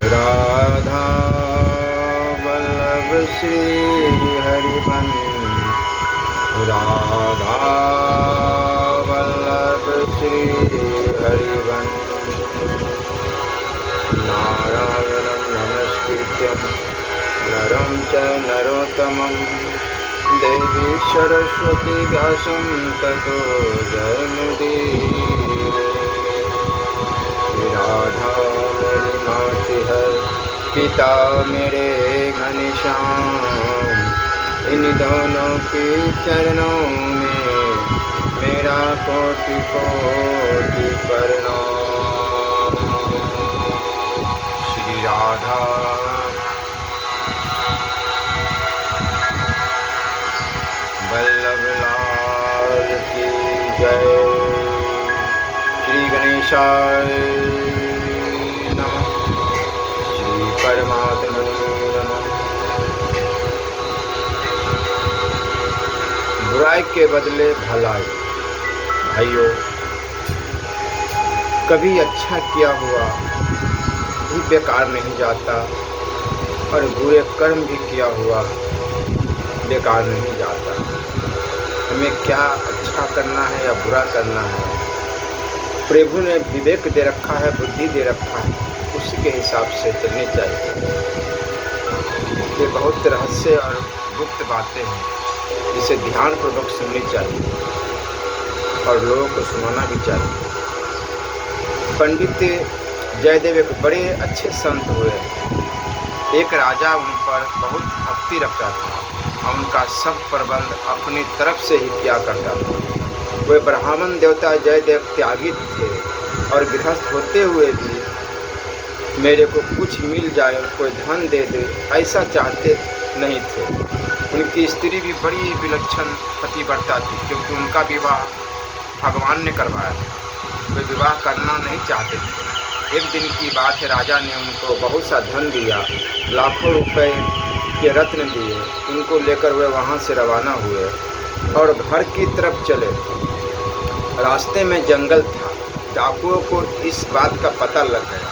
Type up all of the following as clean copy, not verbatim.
राधा वल्लभ श्री हरिवंश, राधा वल्लभ श्री हरिवंश। नारायणं नमस्कृत्यं नरं च नरोत्तमं देवी सरस्वती व्यासं ततो जयमुदीरये। राधा मेरी माती है, पिता मेरे घनश्याम, इन दोनों के चरणों में मेरा कोटि कोटि प्रणाम। श्री राधा वल्लभ लाल की जय। श्री गणेशाय नमः। श्री परमात्मने नमः। बुराई के बदले भलाई। भाइयों, कभी अच्छा किया हुआ भी बेकार नहीं जाता और बुरे कर्म भी किया हुआ बेकार नहीं जाता। हमें क्या अच्छा करना है या बुरा करना है, प्रभु ने विवेक दे रखा है, बुद्धि दे रखा है, उसी के हिसाब से चलनी चाहिए। ये बहुत रहस्य और गुप्त बातें हैं जिसे ध्यानपूर्वक सुननी चाहिए और लोगों को सुनाना भी चाहिए। पंडित जयदेव एक बड़े अच्छे संत हुए। एक राजा उन पर बहुत भक्ति रखता था और उनका सब प्रबंध अपनी तरफ से ही किया करता था। वे ब्राह्मण देवता जयदेव त्यागी थे और गृहस्थ होते हुए भी मेरे को कुछ मिल जाए, कोई धन दे दे, ऐसा चाहते नहीं थे। उनकी स्त्री भी बड़ी विलक्षण पतिव्रता थी क्योंकि उनका विवाह भगवान ने करवाया था। वे विवाह करना नहीं चाहते थे। एक दिन की बात है, राजा ने उनको बहुत सा धन दिया, लाखों रुपए के रत्न दिए। उनको लेकर वे वहाँ से रवाना हुए और घर की तरफ चले। रास्ते में जंगल था। डाकुओं को इस बात का पता लग गया।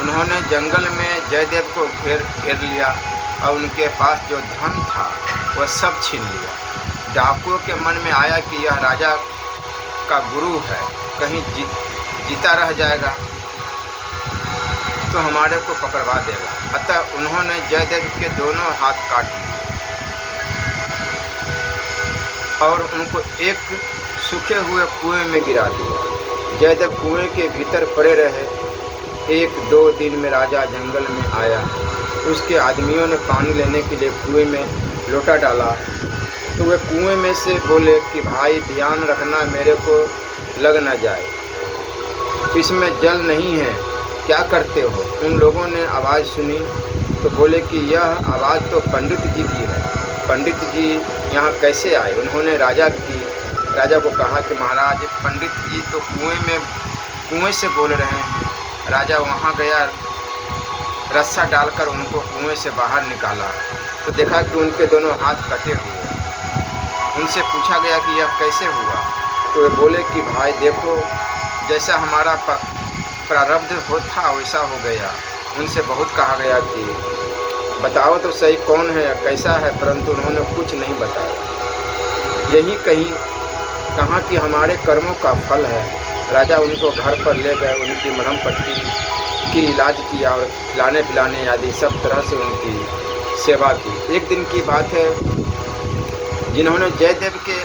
उन्होंने जंगल में जयदेव को घेर लिया और उनके पास जो धन था वह सब छीन लिया। डाकुओं के मन में आया कि यह राजा का गुरु है, कहीं जीता रह जाएगा तो हमारे को पकड़वा देगा। अतः उन्होंने जयदेव के दोनों हाथ काट लिए और उनको एक सूखे हुए कुएं में गिरा दिया। जयदेव कुएं के भीतर पड़े रहे। 1-2 दिन में राजा जंगल में आया। उसके आदमियों ने पानी लेने के लिए कुएं में लोटा डाला तो वे कुएं में से बोले कि भाई ध्यान रखना, मेरे को लग न जाए, इसमें जल नहीं है, क्या करते हो? उन लोगों ने आवाज़ सुनी तो बोले कि यह आवाज़ तो पंडित जी की है। पंडित जी यहाँ कैसे आए? उन्होंने राजा को कहा कि महाराज, पंडित जी तो कुएं से बोल रहे हैं। राजा वहाँ गया, रस्सा डालकर उनको कुएं से बाहर निकाला तो देखा कि उनके दोनों हाथ कटे हुए। उनसे पूछा गया कि यह कैसे हुआ? तो वे बोले कि भाई देखो, जैसा हमारा प्रारब्ध था वैसा हो गया। उनसे बहुत कहा गया कि बताओ तो सही कौन है, कैसा है, परंतु उन्होंने कुछ नहीं बताया। यही कहा कि हमारे कर्मों का फल है। राजा उनको घर पर ले गए, उनकी मरहम पट्टी की इलाज किया और खिलाने पिलाने आदि सब तरह से उनकी सेवा की। एक दिन की बात है, जिन्होंने जयदेव के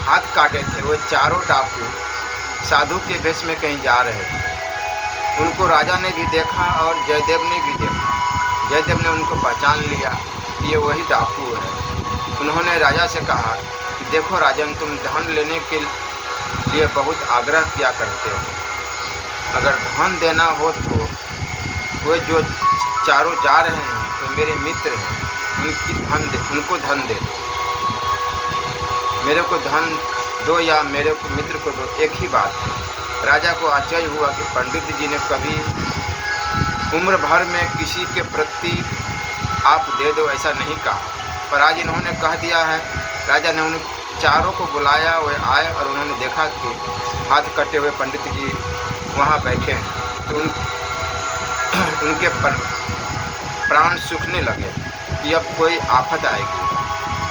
हाथ काटे थे वो चारों डाकू साधु के वेश में कहीं जा रहे थे। उनको राजा ने भी देखा और जयदेव ने भी देखा। जयदेव ने उनको पहचान लिया कि ये वही डाकू है। उन्होंने राजा से कहा कि देखो राजन, तुम धन लेने के लिए बहुत आग्रह किया करते हो। अगर धन देना हो तो वे जो चारों जा रहे हैं वो मेरे मित्र हैं, उनको धन दे दो। मेरे को धन दो या मेरे को मित्र को दो, एक ही बात है। राजा को आश्चर्य हुआ कि पंडित जी ने कभी उम्र भर में किसी के प्रति आप दे दो ऐसा नहीं कहा, पर आज इन्होंने कह दिया है। राजा ने उन चारों को बुलाया, वे आए और उन्होंने देखा कि हाथ कटे हुए पंडित जी वहाँ बैठे हैं। तो उनके प्राण सूखने लगे कि अब कोई आफत आएगी,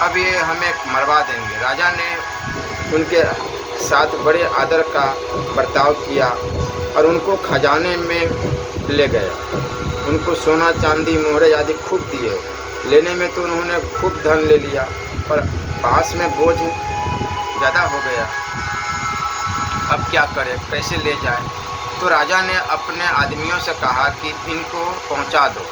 अब ये हमें मरवा देंगे। राजा ने उनके साथ बड़े आदर का बर्ताव किया और उनको खजाने में ले गया। उनको सोना चांदी मोहरे आदि खूब दिए। लेने में तो उन्होंने खूब धन ले लिया, पर पास में बोझ ज़्यादा हो गया। अब क्या करें, कैसे ले जाए? तो राजा ने अपने आदमियों से कहा कि इनको पहुंचा दो।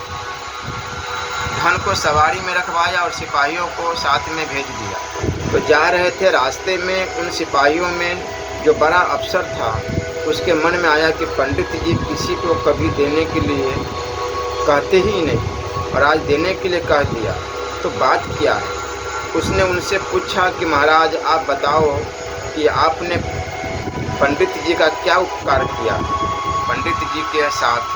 धन को सवारी में रखवाया और सिपाहियों को साथ में भेज दिया। तो जा रहे थे, रास्ते में उन सिपाहियों में जो बड़ा अफसर था, उसके मन में आया कि पंडित जी किसी को कभी देने के लिए कहते ही नहीं और आज देने के लिए कह दिया, तो बात क्या है? उसने उनसे पूछा कि महाराज आप बताओ कि आपने पंडित जी का क्या उपकार किया? पंडित जी के साथ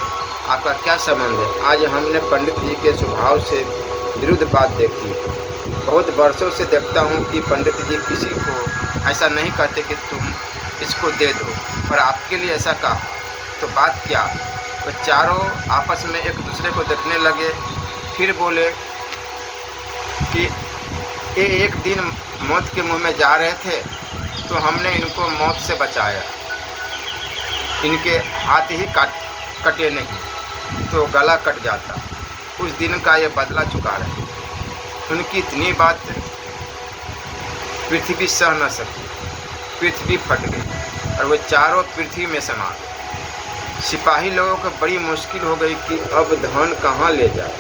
आपका क्या संबंध है? आज हमने पंडित जी के स्वभाव से विरुद्ध बात देखी। बहुत वर्षों से देखता हूँ कि पंडित जी किसी को ऐसा नहीं कहते कि तुम इसको दे दो, पर आपके लिए ऐसा कहा, तो बात क्या? तो चारों आपस में एक दूसरे को देखने लगे। फिर बोले कि ये एक दिन मौत के मुंह में जा रहे थे तो हमने इनको मौत से बचाया। इनके हाथ ही कटे नहीं तो गला कट जाता। उस दिन का ये बदला चुका रहे। उनकी इतनी बात पृथ्वी सह न सकी। पृथ्वी फट गई और वे चारों पृथ्वी में समा गए। सिपाही लोगों को बड़ी मुश्किल हो गई कि अब धन कहाँ ले जाए,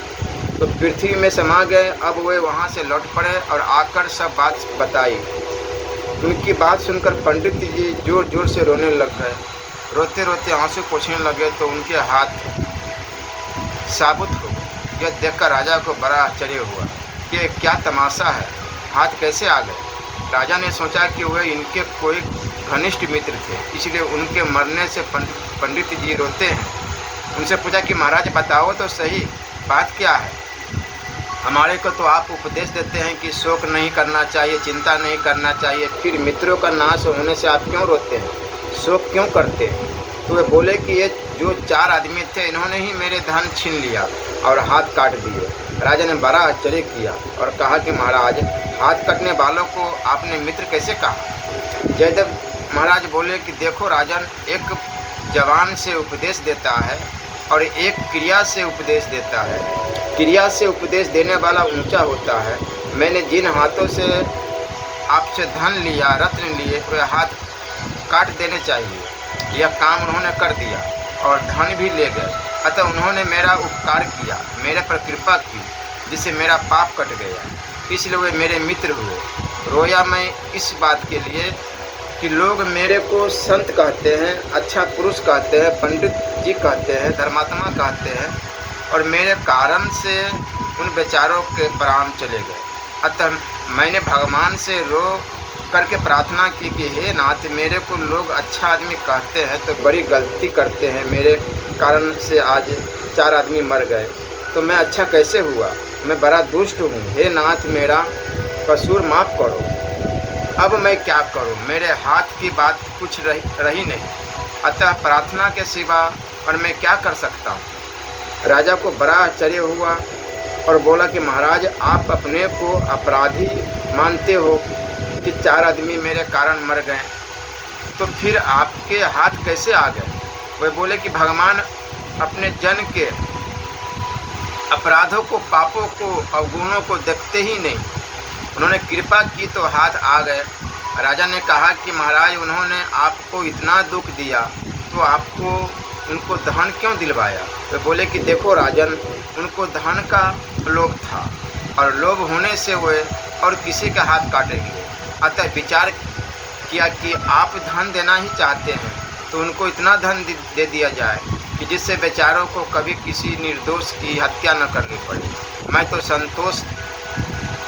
तो पृथ्वी में समा गए। अब वे वहाँ से लौट पड़े और आकर सब बात बताई। उनकी बात सुनकर पंडित जी जोर जोर से रोने लग गए। रोते रोते आंसू पोंछने लगे तो उनके हाथ साबुत हो गए। यह देखकर राजा को बड़ा आश्चर्य हुआ कि क्या तमाशा है, हाथ कैसे आ गए। राजा ने सोचा कि वे इनके कोई घनिष्ठ मित्र थे, इसलिए उनके मरने से पंडित जी रोते हैं। उनसे पूछा कि महाराज बताओ तो सही, बात क्या है? हमारे को तो आप उपदेश देते हैं कि शोक नहीं करना चाहिए, चिंता नहीं करना चाहिए, फिर मित्रों का नाश होने से आप क्यों रोते हैं, शोक क्यों करते हैं? तो वे बोले कि ये जो चार आदमी थे इन्होंने ही मेरे धन छीन लिया और हाथ काट दिए। राजा ने बड़ा आश्चर्य किया और कहा कि महाराज हाथ कटने वालों को आपने मित्र कैसे कहा? जयदेव महाराज बोले कि देखो राजन, एक जवान से उपदेश देता है और एक क्रिया से उपदेश देता है। क्रिया से उपदेश देने वाला ऊंचा होता है। मैंने जिन हाथों से आपसे धन लिया, रत्न लिए, वे हाथ काट देने चाहिए। यह काम उन्होंने कर दिया और धन भी ले गए। अतः उन्होंने मेरा उपकार किया, मेरे पर कृपा की, जिससे मेरा पाप कट गया, इसलिए वे मेरे मित्र हुए। रोया मैं इस बात के लिए कि लोग मेरे को संत कहते हैं, अच्छा पुरुष कहते हैं, पंडित जी कहते हैं, धर्मात्मा कहते हैं, और मेरे कारण से उन बेचारों के प्राण चले गए। अतः मैंने भगवान से रो करके प्रार्थना की कि हे नाथ, मेरे को लोग अच्छा आदमी कहते हैं तो बड़ी गलती करते हैं, मेरे कारण से आज चार आदमी मर गए, तो मैं अच्छा कैसे हुआ? मैं बड़ा दुष्ट हूँ। हे नाथ, मेरा कसूर माफ़ करो। अब मैं क्या करूँ? मेरे हाथ की बात कुछ रही नहीं, अतः प्रार्थना के सिवा और मैं क्या कर सकता हूँ? राजा को बड़ा आश्चर्य हुआ और बोला कि महाराज आप अपने को अपराधी मानते हो कि चार आदमी मेरे कारण मर गए, तो फिर आपके हाथ कैसे आ गए? वे बोले कि भगवान अपने जन के अपराधों को, पापों को, अवगुणों को देखते ही नहीं। उन्होंने कृपा की तो हाथ आ गए। राजा ने कहा कि महाराज उन्होंने आपको इतना दुख दिया तो आपको उनको धन क्यों दिलवाया? वे बोले कि देखो राजन, उनको धन का लोभ था और लोभ होने से वे और किसी का हाथ काटेंगे। अतः विचार किया कि आप धन देना ही चाहते हैं तो उनको इतना धन दे दिया जाए कि जिससे बेचारों को कभी किसी निर्दोष की हत्या न करनी पड़े। मैं तो संतोष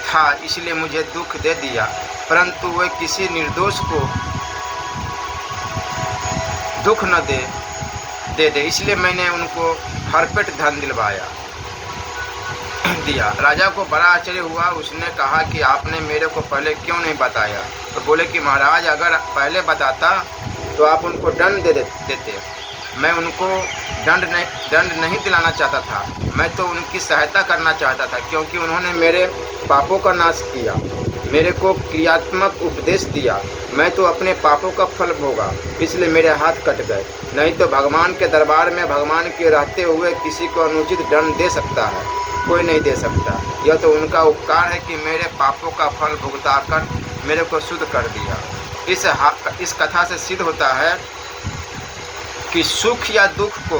था इसलिए मुझे दुख दे दिया, परंतु वे किसी निर्दोष को दुख न दे इसलिए मैंने उनको भरपेट धन दिया। राजा को बड़ा आश्चर्य हुआ। उसने कहा कि आपने मेरे को पहले क्यों नहीं बताया? तो बोले कि महाराज अगर पहले बताता तो आप उनको दंड दे देते, मैं उनको दंड नहीं दिलाना चाहता था, मैं तो उनकी सहायता करना चाहता था, क्योंकि उन्होंने मेरे पापों का नाश किया, मेरे को क्रियात्मक उपदेश दिया। मैं तो अपने पापों का फल भोगा, इसलिए मेरे हाथ कट गए। नहीं तो भगवान के दरबार में भगवान के रहते हुए किसी को अनुचित दंड दे सकता है? कोई नहीं दे सकता। यह तो उनका उपकार है कि मेरे पापों का फल भुगता कर मेरे को शुद्ध कर दिया। इस कथा से सिद्ध होता है कि सुख या दुख को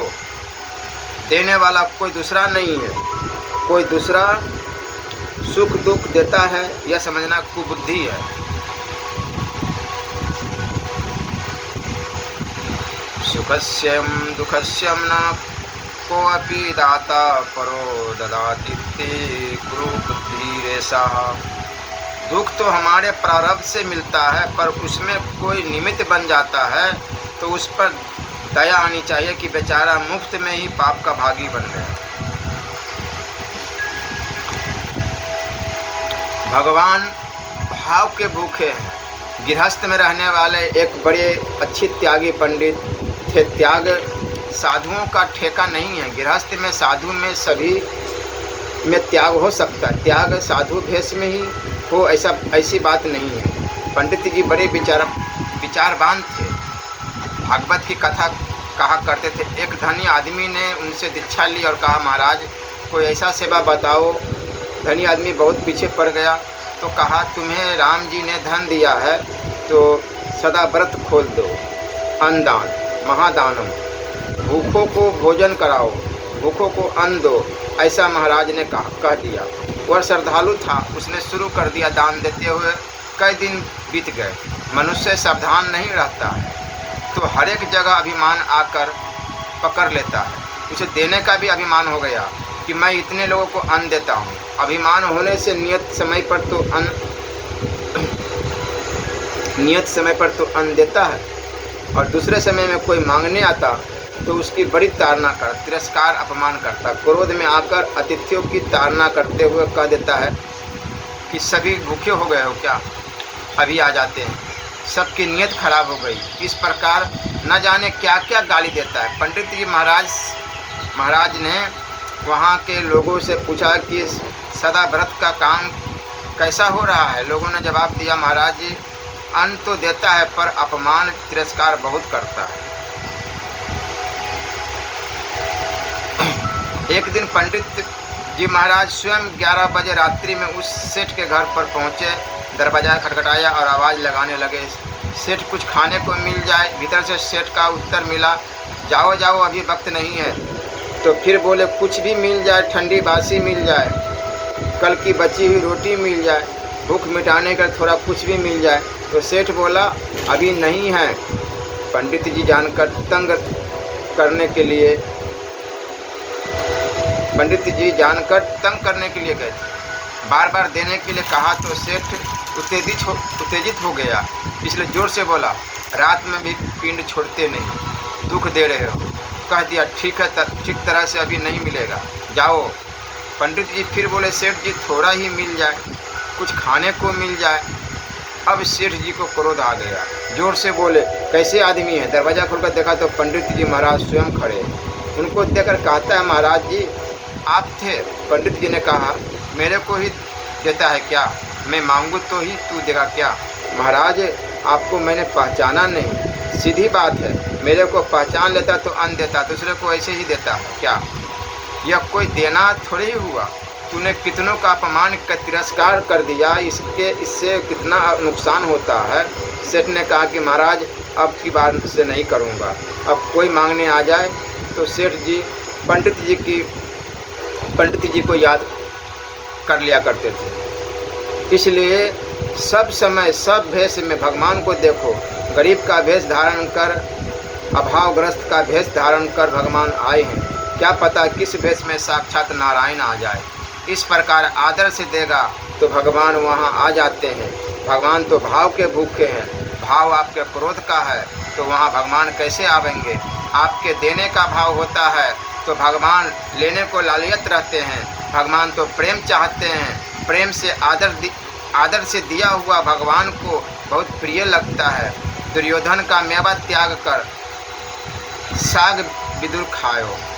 देने वाला कोई दूसरा नहीं है। कोई दूसरा सुख दुख देता है, यह समझना कुबुद्धि है। सुखस्यम दुखस्यम न कोऽपि दाता परो ददाति गुरु बुद्धि रेसा। दुख तो हमारे प्रारब्ध से मिलता है, पर उसमें कोई निमित्त बन जाता है तो उस पर दया आनी चाहिए कि बेचारा मुफ्त में ही पाप का भागी बन गया। भगवान भाव के भूखे हैं। गृहस्थ में रहने वाले एक बड़े अच्छे त्यागी पंडित थे। त्याग साधुओं का ठेका नहीं है। गृहस्थ में साधु में सभी में त्याग हो सकता है। त्याग साधु भेष में ही हो ऐसी बात नहीं है। पंडित जी बड़े विचारवान थे। भागवत की कथा कहा करते थे। एक धनी आदमी ने उनसे दीक्षा ली और कहा, महाराज कोई ऐसा सेवा बताओ। धनी आदमी बहुत पीछे पड़ गया तो कहा, तुम्हें राम जी ने धन दिया है तो सदा व्रत खोल दो, अन्नदान महादानम, भूखों को भोजन कराओ, भूखों को अन्न दो, ऐसा महाराज ने कह दिया। वह श्रद्धालु था, उसने शुरू कर दिया दान देते हुए। कई दिन बीत गए। मनुष्य सावधान नहीं रहता है तो हर एक जगह अभिमान आकर पकड़ लेता है। उसे देने का भी अभिमान हो गया कि मैं इतने लोगों को अन्न देता हूँ। अभिमान होने से नियत समय पर तो अन्न देता है, और दूसरे समय में कोई मांगने आता तो उसकी बड़ी ताड़ना कर, तिरस्कार अपमान करता। क्रोध में आकर अतिथियों की ताड़ना करते हुए कह देता है कि सभी भूखे हो गए हो क्या, अभी आ जाते हैं, सबकी नीयत खराब हो गई। इस प्रकार न जाने क्या क्या गाली देता है। पंडित जी महाराज ने वहाँ के लोगों से पूछा कि सदा व्रत का काम कैसा हो रहा है। लोगों ने जवाब दिया, महाराज जी अन्न तो देता है पर अपमान तिरस्कार बहुत करता है। एक दिन पंडित जी महाराज स्वयं 11 बजे रात्रि में उस सेठ के घर पर पहुँचे। दरवाजा खटखटाया और आवाज़ लगाने लगे, सेठ कुछ खाने को मिल जाए। भीतर से सेठ का उत्तर मिला, जाओ जाओ अभी वक्त नहीं है। तो फिर बोले, कुछ भी मिल जाए, ठंडी बासी मिल जाए, कल की बची हुई रोटी मिल जाए, भूख मिटाने का थोड़ा कुछ भी मिल जाए। तो सेठ बोला, अभी नहीं है। पंडित जी जानकर तंग करने के लिए गए थे। बार बार देने के लिए कहा तो सेठ उत्तेजित हो गया, इसलिए जोर से बोला, रात में भी पिंड छोड़ते नहीं, दुख दे रहे हो। कह दिया, ठीक है, ठीक तरह से अभी नहीं मिलेगा, जाओ। पंडित जी फिर बोले, सेठ जी थोड़ा ही मिल जाए, कुछ खाने को मिल जाए। अब सेठ जी को क्रोध आ गया, जोर से बोले, कैसे आदमी है। दरवाज़ा खोलकर देखा तो पंडित जी महाराज स्वयं खड़े। उनको देखकर कहता है, महाराज जी आप थे। पंडित जी ने कहा, मेरे को ही देता है क्या, मैं मांगू तो ही तू देगा क्या। महाराज आपको मैंने पहचाना नहीं, सीधी बात है, मेरे को पहचान लेता तो अन्न देता, दूसरे को ऐसे ही देता है क्या। यह कोई देना थोड़ी ही हुआ। तूने कितनों का अपमान का तिरस्कार कर दिया, इससे कितना नुकसान होता है। सेठ ने कहा कि महाराज अब की बार से नहीं करूँगा। अब कोई मांगने आ जाए तो सेठ जी पंडित जी को याद कर लिया करते थे। इसलिए सब समय सब भेष में भगवान को देखो। गरीब का भेष धारण कर, अभावग्रस्त का भेष धारण कर भगवान आए हैं। क्या पता किस भेष में साक्षात नारायण आ जाए। इस प्रकार आदर से देगा तो भगवान वहाँ आ जाते हैं। भगवान तो भाव के भूखे हैं। भाव आपके क्रोध का है तो वहाँ भगवान कैसे आवेंगे। आपके देने का भाव होता है तो भगवान लेने को लालियत रहते हैं। भगवान तो प्रेम चाहते हैं। प्रेम से आदर से दिया हुआ भगवान को बहुत प्रिय लगता है। दुर्योधन का मेवा त्याग कर साग विदुर खायो।